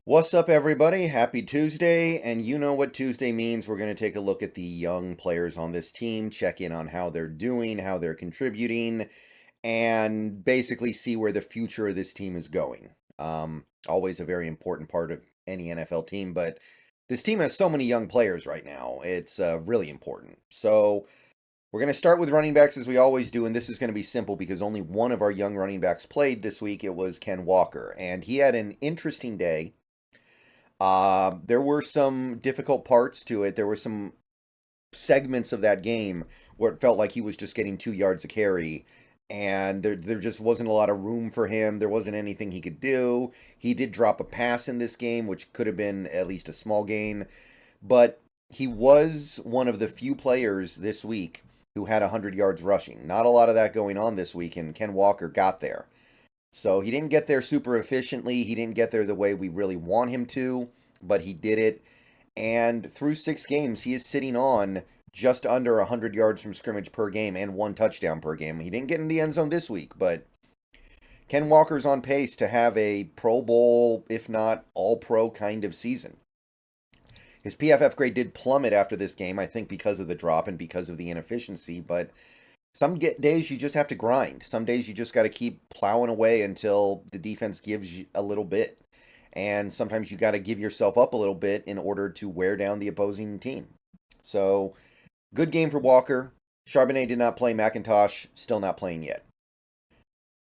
What's up, everybody? Happy Tuesday. And you know what Tuesday means. We're going to take a look at the young players on this team, check in on how they're doing, how they're contributing, and basically see where the future of this team is going. Always a very important part of any NFL team, but this team has so many young players right now. It's really important. So we're going to start with running backs as we always do, and this is going to be simple because only one of our young running backs played this week. It was Ken Walker, and he had an interesting day. There were some difficult parts to it. There were some segments of that game where it felt like he was just getting 2 yards a carry, and there just wasn't a lot of room for him. There wasn't anything he could do. He did drop a pass in this game, which could have been at least a small gain, but he was one of the few players this week who had 100 yards rushing. Not a lot of that going on this week, and Ken Walker got there. So he didn't get there super efficiently. He didn't get there the way we really want him to, but he did it. And through 6 games, he is sitting on just under 100 yards from scrimmage per game and 1 touchdown per game. He didn't get in the end zone this week, but Ken Walker's on pace to have a Pro Bowl, if not all pro kind of season. His PFF grade did plummet after this game, I think because of the drop and because of the inefficiency, but days you just have to grind. Some days you just got to keep plowing away until the defense gives you a little bit. And sometimes you got to give yourself up a little bit in order to wear down the opposing team. So, good game for Walker. Charbonnet did not play. McIntosh still not playing yet.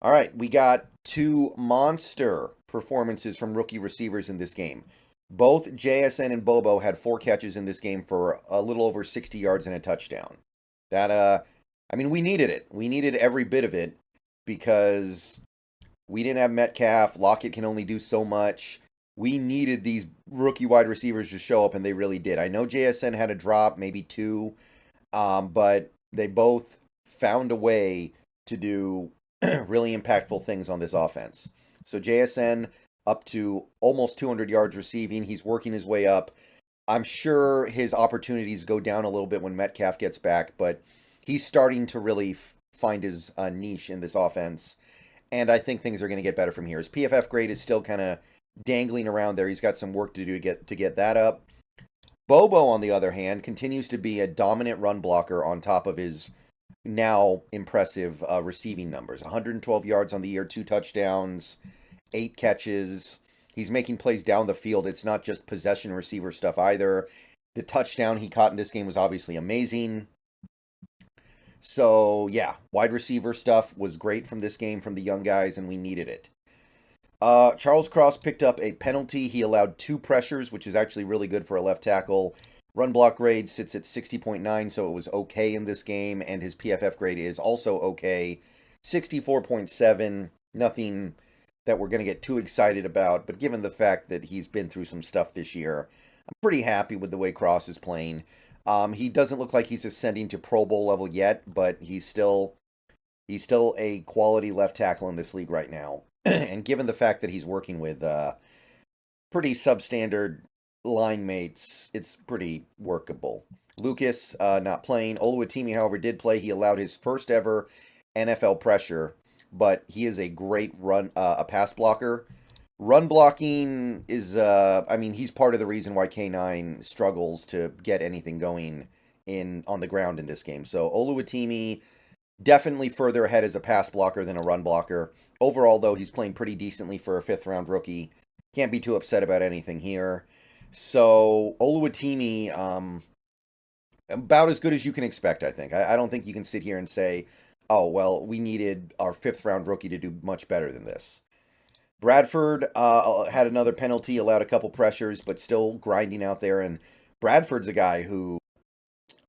All right, we got 2 monster performances from rookie receivers in this game. Both JSN and Bobo had 4 catches in this game for a little over 60 yards and a touchdown. We needed it. We needed every bit of it because we didn't have Metcalf. Lockett can only do so much. We needed these rookie wide receivers to show up, and they really did. I know JSN had a drop, maybe 2, but they both found a way to do really impactful things on this offense. So JSN up to almost 200 yards receiving. He's working his way up. I'm sure his opportunities go down a little bit when Metcalf gets back, but he's starting to really find his niche in this offense, and I think things are going to get better from here. His PFF grade is still kind of dangling around there. He's got some work to do to get that up. Bobo, on the other hand, continues to be a dominant run blocker on top of his now impressive receiving numbers. 112 yards on the year, 2 touchdowns, 8 catches. He's making plays down the field. It's not just possession receiver stuff either. The touchdown he caught in this game was obviously amazing. So, yeah, wide receiver stuff was great from this game from the young guys, and we needed it. Charles Cross picked up a penalty. He allowed 2 pressures, which is actually really good for a left tackle. Run block grade sits at 60.9, so it was okay in this game, and his PFF grade is also okay. 64.7, nothing that we're going to get too excited about, but given the fact that he's been through some stuff this year, I'm pretty happy with the way Cross is playing. He doesn't look like he's ascending to Pro Bowl level yet, but he's still a quality left tackle in this league right now. And given the fact that he's working with pretty substandard line mates, it's pretty workable. Lucas not playing. Oluwatimi, however, did play. He allowed his first ever NFL pressure, but he is a great a pass blocker. Run blocking is, he's part of the reason why K9 struggles to get anything going on the ground in this game. So Oluwatimi definitely further ahead as a pass blocker than a run blocker. Overall, though, he's playing pretty decently for a 5th-round rookie. Can't be too upset about anything here. So Oluwatimi, about as good as you can expect, I think. I don't think you can sit here and say, oh, well, we needed our 5th-round rookie to do much better than this. Bradford had another penalty, allowed a couple pressures, but still grinding out there. And Bradford's a guy who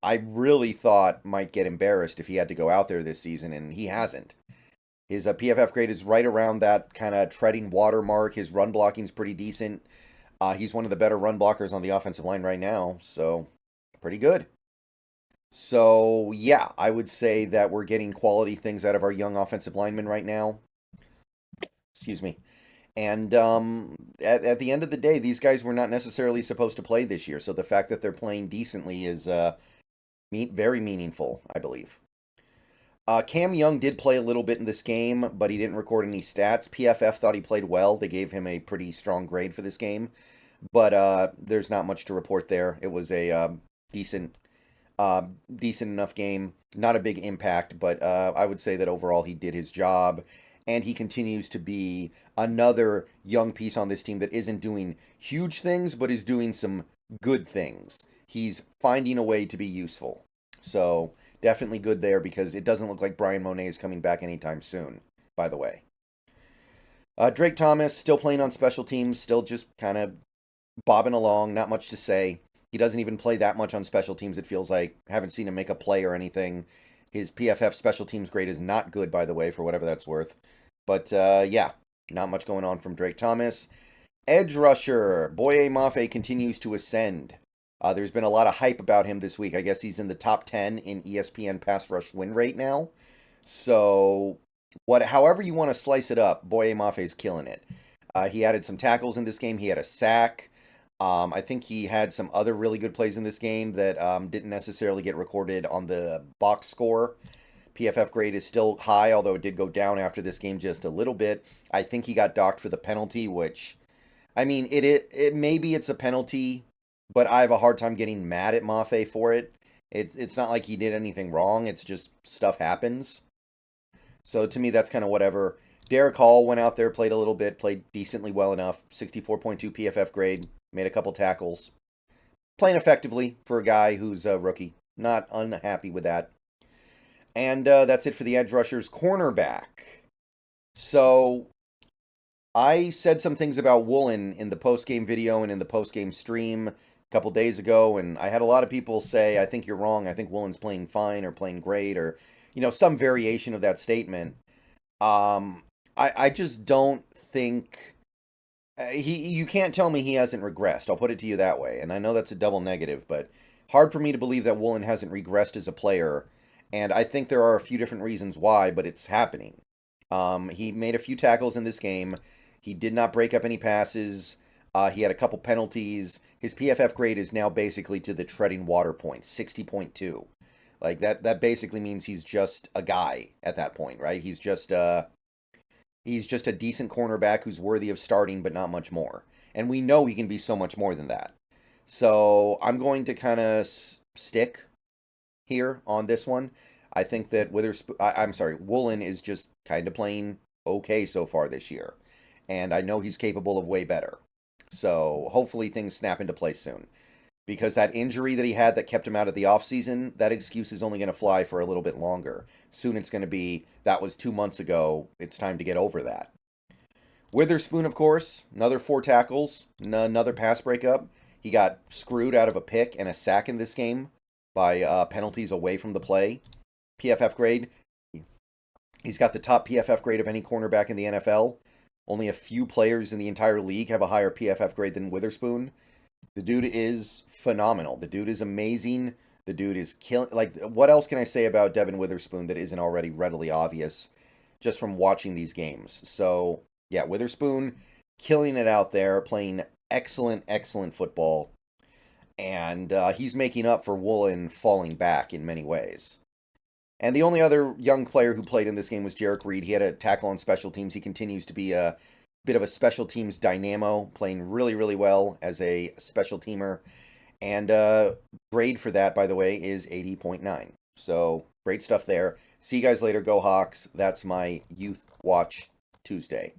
I really thought might get embarrassed if he had to go out there this season, and he hasn't. His PFF grade is right around that kind of treading water mark. His run blocking's pretty decent. He's one of the better run blockers on the offensive line right now, so pretty good. So, yeah, I would say that we're getting quality things out of our young offensive linemen right now. Excuse me. And at the end of the day, these guys were not necessarily supposed to play this year, so the fact that they're playing decently is very meaningful, I believe. Cam Young did play a little bit in this game, but he didn't record any stats. PFF thought he played well. They gave him a pretty strong grade for this game, but there's not much to report there. It was a decent, decent enough game. Not a big impact, but I would say that overall he did his job, and he continues to be another young piece on this team that isn't doing huge things, but is doing some good things. He's finding a way to be useful. So definitely good there because it doesn't look like Brian Monet is coming back anytime soon, by the way. Drake Thomas still playing on special teams, still just kind of bobbing along, not much to say. He doesn't even play that much on special teams, it feels like. Haven't seen him make a play or anything. His PFF special teams grade is not good, by the way, for whatever that's worth. But yeah, not much going on from Drake Thomas. Edge rusher, Boye Mafe continues to ascend. There's been a lot of hype about him this week. I guess he's in the top 10 in ESPN pass rush win rate now. So, however you want to slice it up, Boye Mafe's killing it. He added some tackles in this game. He had a sack. I think he had some other really good plays in this game that didn't necessarily get recorded on the box score. PFF grade is still high, although it did go down after this game just a little bit. I think he got docked for the penalty, which, I mean, it maybe it's a penalty, but I have a hard time getting mad at Mafe for it. It's not like he did anything wrong. It's just stuff happens. So to me, that's kind of whatever. Derek Hall went out there, played a little bit, played decently well enough. 64.2 PFF grade, made a couple tackles. Playing effectively for a guy who's a rookie. Not unhappy with that. And that's it for the edge rushers. Cornerback. So I said some things about Woolen in the post-game video and in the post-game stream a couple days ago, and I had a lot of people say, I think you're wrong. I think Woolen's playing fine or playing great or, some variation of that statement. I just don't think you can't tell me he hasn't regressed. I'll put it to you that way. And I know that's a double negative, but hard for me to believe that Woolen hasn't regressed as a player. And I think there are a few different reasons why, but it's happening. He made a few tackles in this game. He did not break up any passes. He had a couple penalties. His PFF grade is now basically to the treading water point, 60.2. Like that basically means he's just a guy at that point, right? He's just a decent cornerback who's worthy of starting, but not much more. And we know he can be so much more than that. So I'm going to kind of stick here on this one. I think that Woolen is just kind of playing okay so far this year. And I know he's capable of way better. So hopefully things snap into place soon. Because that injury that he had that kept him out of the offseason, that excuse is only going to fly for a little bit longer. Soon it's going to be, that was 2 months ago, it's time to get over that. Witherspoon, of course, another 4 tackles, another pass breakup. He got screwed out of a pick and a sack in this game by penalties away from the play. PFF grade, he's got the top PFF grade of any cornerback in the NFL. Only a few players in the entire league have a higher PFF grade than Witherspoon. The dude is phenomenal. The dude is amazing. The dude is killing. Like, what else can I say about Devin Witherspoon that isn't already readily obvious just from watching these games? So, yeah, Witherspoon killing it out there, playing excellent, excellent football. And he's making up for Woolen falling back in many ways. And the only other young player who played in this game was Jarek Reed. He had a tackle on special teams. He continues to be a bit of a special teams dynamo, playing really, really well as a special teamer. And grade for that, by the way, is 80.9. So great stuff there. See you guys later. Go Hawks. That's my Youth Watch Tuesday.